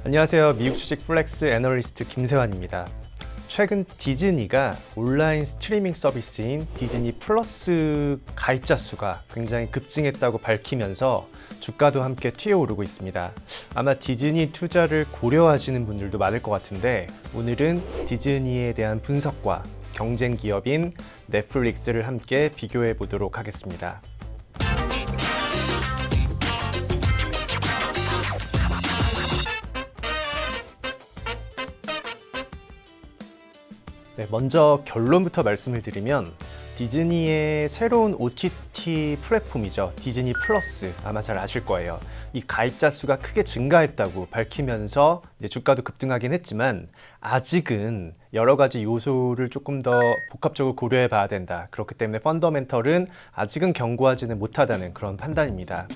안녕하세요. 미국 주식 플렉스 애널리스트 김세환입니다. 최근 디즈니가 온라인 스트리밍 서비스인 디즈니 플러스 가입자 수가 굉장히 급증했다고 밝히면서 주가도 함께 튀어오르고 있습니다. 아마 디즈니 투자를 고려하시는 분들도 많을 것 같은데 오늘은 디즈니에 대한 분석과 경쟁 기업인 넷플릭스를 함께 비교해 보도록 하겠습니다. 네, 먼저 결론부터 말씀을 드리면 디즈니의 새로운 OTT 플랫폼이죠. 디즈니 플러스, 아마 잘 아실 거예요. 이 가입자 수가 크게 증가했다고 밝히면서 이제 주가도 급등하긴 했지만 아직은 여러 가지 요소를 조금 더 복합적으로 고려해 봐야 된다. 그렇기 때문에 펀더멘털은 아직은 견고하지는 못하다는 그런 판단입니다.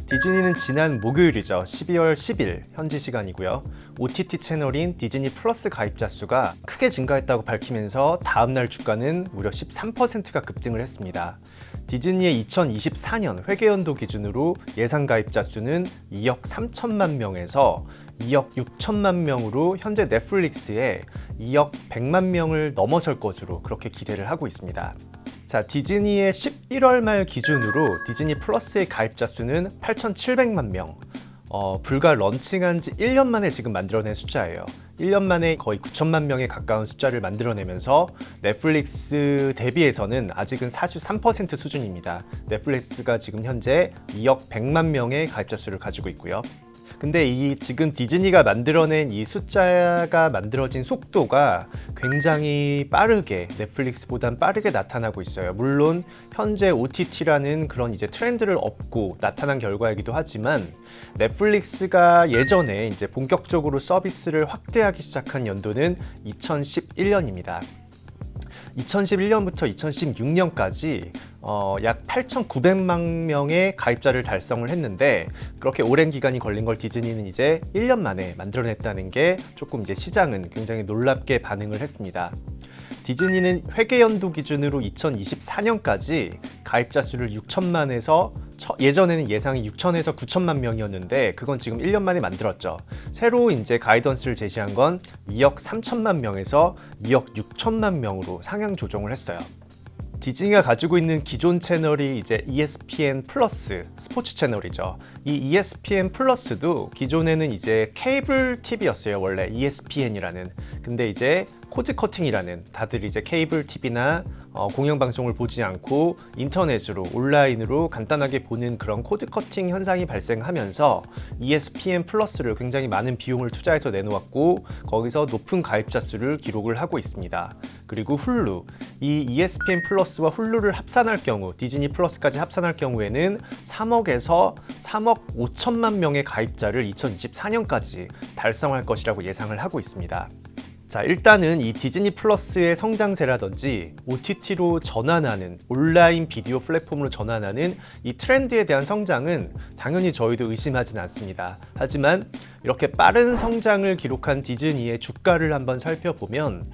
디즈니는 지난 목요일이죠. 12월 10일 현지 시간이고요. OTT 채널인 디즈니 플러스 가입자 수가 크게 증가했다고 밝히면서 다음날 주가는 무려 13%가 급등을 했습니다. 디즈니의 2024년 회계연도 기준으로 예상 가입자 수는 2억 3천만 명에서 2억 6천만 명으로 현재 넷플릭스의 2억 100만 명을 넘어설 것으로 그렇게 기대를 하고 있습니다. 자, 디즈니의 11월 말 기준으로 디즈니 플러스의 가입자 수는 8,700만 명. 불과 런칭한 지 1년 만에 지금 만들어낸 숫자예요. 1년 만에 거의 9천만 명에 가까운 숫자를 만들어내면서 넷플릭스 대비해서는 아직은 43% 수준입니다. 넷플릭스가 지금 현재 2억 100만 명의 가입자 수를 가지고 있고요. 근데 이 지금 디즈니가 만들어낸 이 숫자가 만들어진 속도가 굉장히 빠르게 넷플릭스보단 빠르게 나타나고 있어요. 물론 현재 OTT라는 그런 이제 트렌드를 업고 나타난 결과이기도 하지만 넷플릭스가 예전에 이제 본격적으로 서비스를 확대하기 시작한 연도는 2011년입니다. 2011년부터 2016년까지 약 8,900만 명의 가입자를 달성을 했는데 그렇게 오랜 기간이 걸린 걸 디즈니는 이제 1년 만에 만들어냈다는 게 조금 이제 시장은 굉장히 놀랍게 반응을 했습니다. 디즈니는 회계연도 기준으로 2024년까지 가입자 수를 6천만에서 예전에는 예상이 6천에서 9천만 명이었는데 그건 지금 1년 만에 만들었죠. 새로 이제 가이던스를 제시한 건 2억 3천만 명에서 2억 6천만 명으로 상향 조정을 했어요. 디즈니가 가지고 있는 기존 채널이 이제 ESPN 플러스 스포츠 채널이죠. 이 ESPN 플러스도 기존에는 이제 케이블 TV였어요. 원래 ESPN이라는. 근데 이제 코드 커팅이라는 다들 이제 케이블 TV나 공영방송을 보지 않고 인터넷으로 온라인으로 간단하게 보는 그런 코드 커팅 현상이 발생하면서 ESPN 플러스를 굉장히 많은 비용을 투자해서 내놓았고 거기서 높은 가입자 수를 기록을 하고 있습니다. 그리고 훌루, 이 ESPN 플러스와 훌루를 합산할 경우 디즈니 플러스까지 합산할 경우에는 3억에서 3억 5천만 명의 가입자를 2024년까지 달성할 것이라고 예상을 하고 있습니다. 자, 일단은 이 디즈니 플러스의 성장세라든지 OTT로 전환하는 온라인 비디오 플랫폼으로 전환하는 이 트렌드에 대한 성장은 당연히 저희도 의심하진 않습니다. 하지만 이렇게 빠른 성장을 기록한 디즈니의 주가를 한번 살펴보면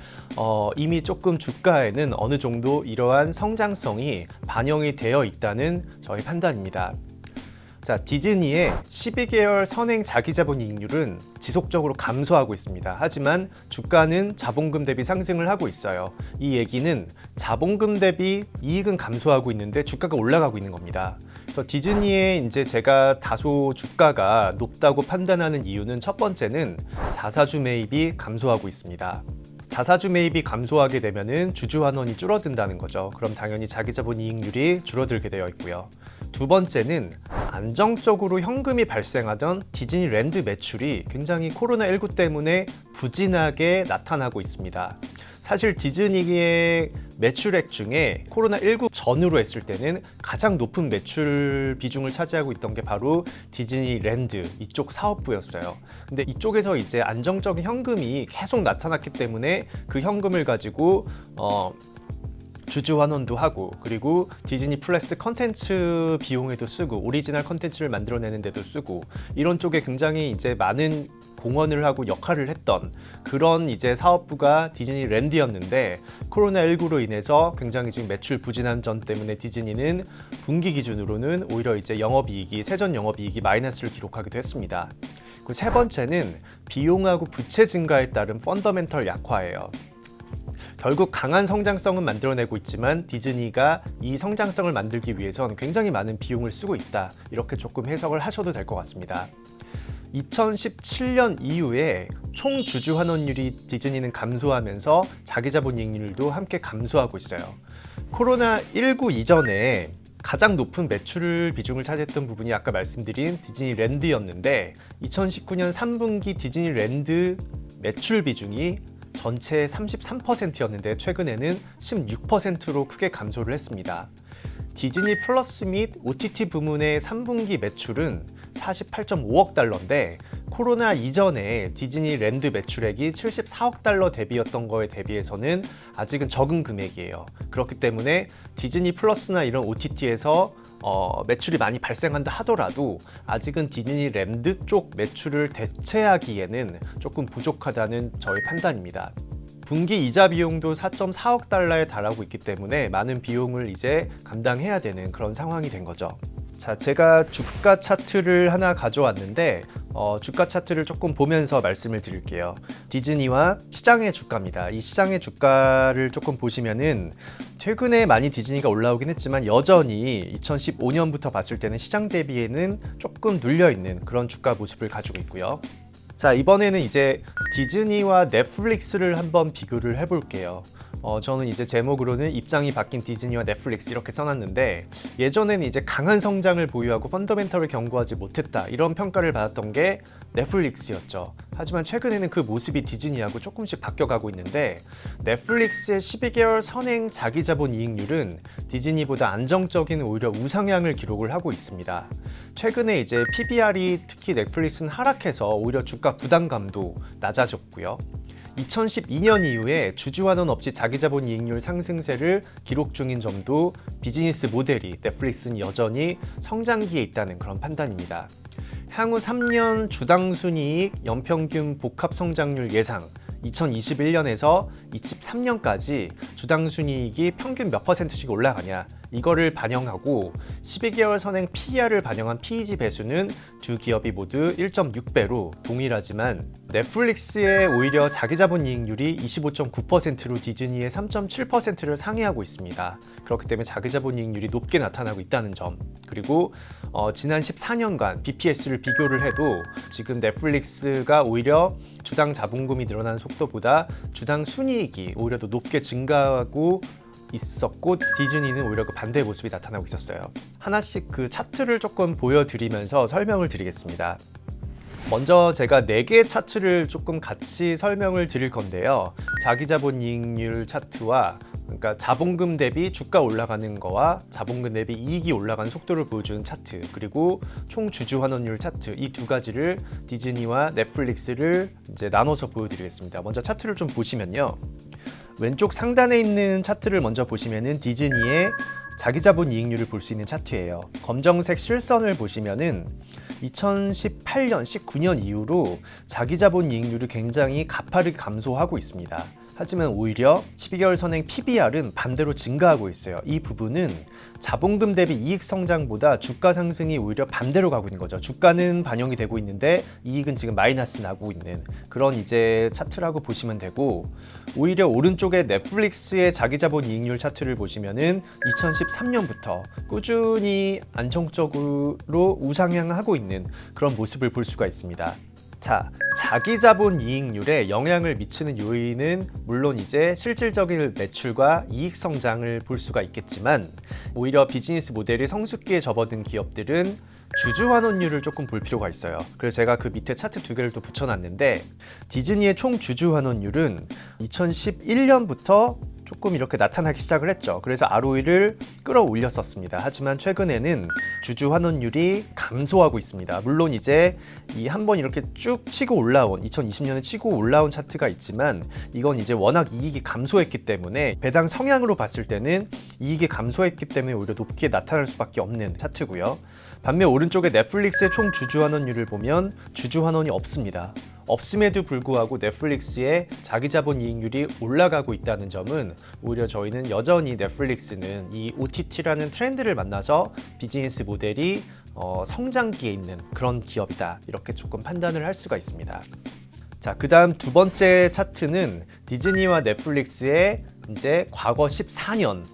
이미 조금 주가에는 어느 정도 이러한 성장성이 반영이 되어 있다는 저희 판단입니다. 자, 디즈니의 12개월 선행 자기자본이익률은 지속적으로 감소하고 있습니다. 하지만 주가는 자본금 대비 상승을 하고 있어요. 이 얘기는 자본금 대비 이익은 감소하고 있는데 주가가 올라가고 있는 겁니다. 그래서 디즈니의 이제 제가 다소 주가가 높다고 판단하는 이유는 첫 번째는 자사주 매입이 감소하고 있습니다. 자사주 매입이 감소하게 되면은 주주 환원이 줄어든다는 거죠. 그럼 당연히 자기자본 이익률이 줄어들게 되어 있고요. 두 번째는 안정적으로 현금이 발생하던 디즈니랜드 매출이 굉장히 코로나19 때문에 부진하게 나타나고 있습니다. 사실 디즈니의 매출액 중에 코로나19 전으로 했을 때는 가장 높은 매출 비중을 차지하고 있던 게 바로 디즈니랜드 이쪽 사업부였어요. 근데 이쪽에서 이제 안정적인 현금이 계속 나타났기 때문에 그 현금을 가지고 주주 환원도 하고 그리고 디즈니 플러스 컨텐츠 비용에도 쓰고 오리지널 컨텐츠를 만들어내는 데도 쓰고 이런 쪽에 굉장히 이제 많은 공헌을 하고 역할을 했던 그런 이제 사업부가 디즈니랜드였는데 코로나19로 인해서 굉장히 지금 매출 부진한 점 때문에 디즈니는 분기 기준으로는 오히려 이제 영업이익이 세전 영업이익이 마이너스를 기록하기도 했습니다. 그 세 번째는 비용하고 부채 증가에 따른 펀더멘털 약화예요. 결국 강한 성장성은 만들어내고 있지만 디즈니가 이 성장성을 만들기 위해선 굉장히 많은 비용을 쓰고 있다. 이렇게 조금 해석을 하셔도 될 것 같습니다. 2017년 이후에 총 주주 환원율이 디즈니는 감소하면서 자기자본이익률도 함께 감소하고 있어요. 코로나19 이전에 가장 높은 매출 비중을 차지했던 부분이 아까 말씀드린 디즈니랜드였는데 2019년 3분기 디즈니랜드 매출 비중이 전체의 33%였는데 최근에는 16%로 크게 감소를 했습니다. 디즈니 플러스 및 OTT 부문의 3분기 매출은 48.5억 달러인데 코로나 이전에 디즈니랜드 매출액이 74억 달러 대비였던 거에 대비해서는 아직은 적은 금액이에요. 그렇기 때문에 디즈니 플러스나 이런 OTT에서 매출이 많이 발생한다 하더라도 아직은 디즈니랜드 쪽 매출을 대체하기에는 조금 부족하다는 저의 판단입니다. 분기 이자 비용도 4.4억 달러에 달하고 있기 때문에 많은 비용을 이제 감당해야 되는 그런 상황이 된 거죠. 자, 제가 주가 차트를 하나 가져왔는데 주가 차트를 조금 보면서 말씀을 드릴게요. 디즈니와 시장의 주가입니다. 이 시장의 주가를 조금 보시면은 최근에 많이 디즈니가 올라오긴 했지만 여전히 2015년부터 봤을 때는 시장 대비에는 조금 눌려있는 그런 주가 모습을 가지고 있고요. 자, 이번에는 이제 디즈니와 넷플릭스를 한번 비교를 해볼게요. 저는 이제 제목으로는 입장이 바뀐 디즈니와 넷플릭스 이렇게 써놨는데 예전에는 이제 강한 성장을 보유하고 펀더멘털을 견고하지 못했다 이런 평가를 받았던 게 넷플릭스였죠. 하지만 최근에는 그 모습이 디즈니하고 조금씩 바뀌어가고 있는데 넷플릭스의 12개월 선행 자기자본 이익률은 디즈니보다 안정적인 오히려 우상향을 기록을 하고 있습니다. 최근에 이제 PBR이 특히 넷플릭스는 하락해서 오히려 주가 부담감도 낮아졌고요. 2012년 이후에 주주환원 없이 자기자본 이익률 상승세를 기록 중인 점도 비즈니스 모델이 넷플릭스는 여전히 성장기에 있다는 그런 판단입니다. 향후 3년 주당 순이익 연평균 복합 성장률 예상 2021년에서 23년까지 주당 순이익이 평균 몇 %씩 올라가냐 이거를 반영하고 12개월 선행 PER을 반영한 PEG 배수는 두 기업이 모두 1.6배로 동일하지만 넷플릭스의 오히려 자기자본 이익률이 25.9%로 디즈니의 3.7%를 상회하고 있습니다. 그렇기 때문에 자기자본 이익률이 높게 나타나고 있다는 점, 그리고 지난 14년간 BPS를 비교를 해도 지금 넷플릭스가 오히려 주당 자본금이 늘어나는 속도보다 주당 순이익이 오히려 더 높게 증가하고 있었고 디즈니는 오히려 그 반대의 모습이 나타나고 있었어요. 하나씩 그 차트를 조금 보여드리면서 설명을 드리겠습니다. 먼저 제가 4개의 차트를 조금 같이 설명을 드릴 건데요. 자기자본이익률 차트와 그러니까 자본금 대비 주가 올라가는 거와 자본금 대비 이익이 올라가는 속도를 보여주는 차트, 그리고 총 주주 환원율 차트, 이 두 가지를 디즈니와 넷플릭스를 이제 나눠서 보여드리겠습니다. 먼저 차트를 좀 보시면요. 왼쪽 상단에 있는 차트를 먼저 보시면은 디즈니의 자기자본 이익률을 볼 수 있는 차트예요. 검정색 실선을 보시면은 2018년, 19년 이후로 자기자본 이익률이 굉장히 가파르게 감소하고 있습니다. 하지만 오히려 12개월 선행 PBR은 반대로 증가하고 있어요. 이 부분은 자본금 대비 이익 성장보다 주가 상승이 오히려 반대로 가고 있는 거죠. 주가는 반영이 되고 있는데 이익은 지금 마이너스 나고 있는 그런 이제 차트라고 보시면 되고, 오히려 오른쪽에 넷플릭스의 자기자본 이익률 차트를 보시면은 2013년부터 꾸준히 안정적으로 우상향하고 있는 그런 모습을 볼 수가 있습니다. 자, 자기자본 이익률에 영향을 미치는 요인은 물론 이제 실질적인 매출과 이익 성장을 볼 수가 있겠지만, 오히려 비즈니스 모델이 성숙기에 접어든 기업들은 주주 환원율을 조금 볼 필요가 있어요. 그래서 제가 그 밑에 차트 두 개를 또 붙여놨는데, 디즈니의 총 주주 환원율은 2011년부터 조금 이렇게 나타나기 시작을 했죠. 그래서 ROE를 끌어올렸었습니다. 하지만 최근에는 주주 환원율이 감소하고 있습니다. 물론 이제 이 한번 이렇게 쭉 치고 올라온 2020년에 치고 올라온 차트가 있지만, 이건 이제 워낙 이익이 감소했기 때문에 배당 성향으로 봤을 때는 이익이 감소했기 때문에 오히려 높게 나타날 수밖에 없는 차트고요. 반면 오른쪽에 넷플릭스의 총 주주 환원율을 보면 주주 환원이 없습니다. 없음에도 불구하고 넷플릭스의 자기자본 이익률이 올라가고 있다는 점은 오히려 저희는 여전히 넷플릭스는 이 OTT라는 트렌드를 만나서 비즈니스 모델이 성장기에 있는 그런 기업이다. 이렇게 조금 판단을 할 수가 있습니다. 자, 그 다음 두 번째 차트는 디즈니와 넷플릭스의 이제 과거 14년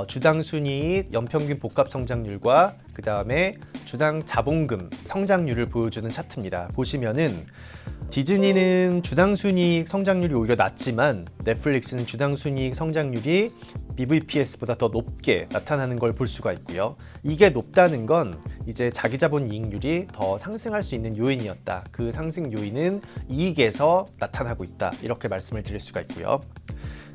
주당 순이익 연평균 복합 성장률과 그 다음에 주당 자본금 성장률을 보여주는 차트입니다. 보시면은 디즈니는 주당 순이익 성장률이 오히려 낮지만 넷플릭스는 주당 순이익 성장률이 BVPS보다 더 높게 나타나는 걸 볼 수가 있고요. 이게 높다는 건 이제 자기 자본 이익률이 더 상승할 수 있는 요인이었다. 그 상승 요인은 이익에서 나타나고 있다. 이렇게 말씀을 드릴 수가 있고요.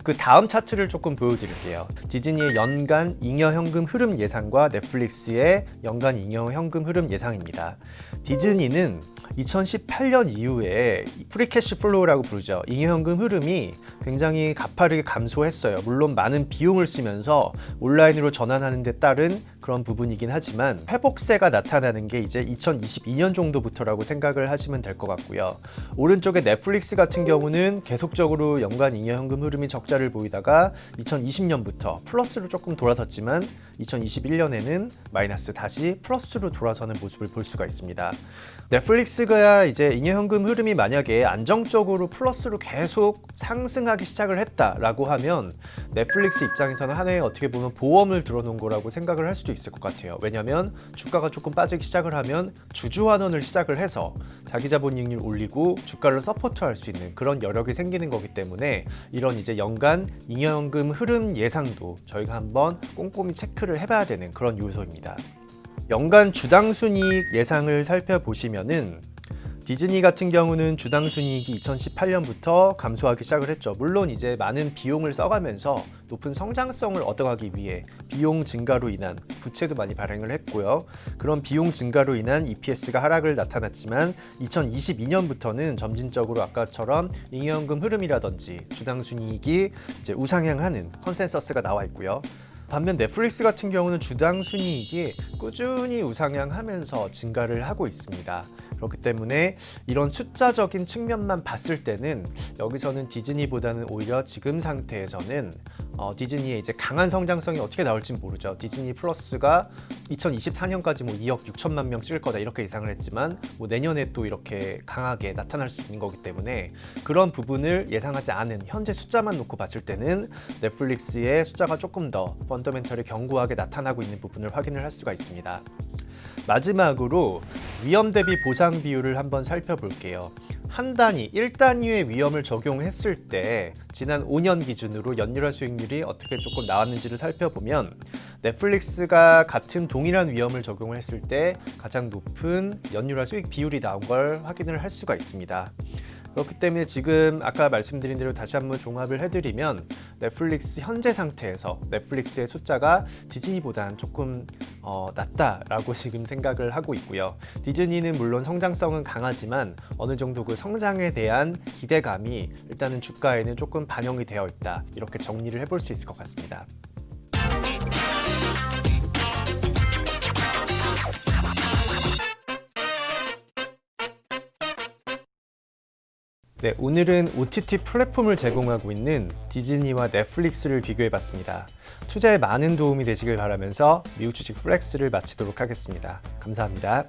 그 다음 차트를 조금 보여드릴게요. 디즈니의 연간 잉여현금 흐름 예상과 넷플릭스의 연간 잉여현금 흐름 예상입니다. 디즈니는 2018년 이후에 프리캐시 플로우라고 부르죠. 잉여현금 흐름이 굉장히 가파르게 감소했어요. 물론 많은 비용을 쓰면서 온라인으로 전환하는 데 따른 그런 부분이긴 하지만 회복세가 나타나는 게 이제 2022년 정도부터라고 생각을 하시면 될 것 같고요. 오른쪽에 넷플릭스 같은 경우는 계속적으로 연간 잉여현금 흐름이 적자를 보이다가 2020년부터 플러스로 조금 돌아섰지만 2021년에는 마이너스 다시 플러스로 돌아서는 모습을 볼 수가 있습니다. 넷플릭스가 이제 잉여현금 흐름이 만약에 안정적으로 플러스로 계속 상승하기 시작을 했다라고 하면 넷플릭스 입장에서는 한 해에 어떻게 보면 보험을 들어놓은 거라고 생각을 할 수도 있을 것 같아요. 왜냐하면 주가가 조금 빠지기 시작을 하면 주주환원을 시작을 해서 자기 자본 이익률 올리고 주가를 서포트할 수 있는 그런 여력이 생기는 거기 때문에 이런 이제 연간 잉여현금 흐름 예상도 저희가 한번 꼼꼼히 체크를 해봐야 되는 그런 요소입니다. 연간 주당 순이익 예상을 살펴보시면은 디즈니 같은 경우는 주당 순이익이 2018년부터 감소하기 시작을 했죠. 물론 이제 많은 비용을 써가면서 높은 성장성을 얻어가기 위해 비용 증가로 인한 부채도 많이 발행을 했고요. 그런 비용 증가로 인한 EPS가 하락을 나타났지만 2022년부터는 점진적으로 아까처럼 잉여현금 흐름이라든지 주당 순이익이 이제 우상향하는 컨센서스가 나와 있고요. 반면 넷플릭스 같은 경우는 주당 순이익이 꾸준히 우상향하면서 증가를 하고 있습니다. 그렇기 때문에 이런 숫자적인 측면만 봤을 때는 여기서는 디즈니보다는 오히려 지금 상태에서는 디즈니의 이제 강한 성장성이 어떻게 나올지 모르죠. 디즈니 플러스가 2024년까지 뭐 2억 6천만 명 찍을 거다 이렇게 예상을 했지만 뭐 내년에 또 이렇게 강하게 나타날 수 있는 거기 때문에 그런 부분을 예상하지 않은 현재 숫자만 놓고 봤을 때는 넷플릭스의 숫자가 조금 더 펀더멘털이 견고하게 나타나고 있는 부분을 확인을 할 수가 있습니다. 마지막으로 위험 대비 보상 비율을 한번 살펴볼게요. 한 단위, 1단위의 위험을 적용했을 때 지난 5년 기준으로 연율화 수익률이 어떻게 조금 나왔는지를 살펴보면 넷플릭스가 같은 동일한 위험을 적용을 했을 때 가장 높은 연율화 수익 비율이 나온 걸 확인을 할 수가 있습니다. 그렇기 때문에 지금 아까 말씀드린 대로 다시 한번 종합을 해드리면 넷플릭스 현재 상태에서 넷플릭스의 숫자가 디즈니보다는 조금 낮다라고 지금 생각을 하고 있고요. 디즈니는 물론 성장성은 강하지만 어느 정도 그 성장에 대한 기대감이 일단은 주가에는 조금 반영이 되어 있다. 이렇게 정리를 해볼 수 있을 것 같습니다. 네, 오늘은 OTT 플랫폼을 제공하고 있는 디즈니와 넷플릭스를 비교해봤습니다. 투자에 많은 도움이 되시길 바라면서 미국 주식 플렉스를 마치도록 하겠습니다. 감사합니다.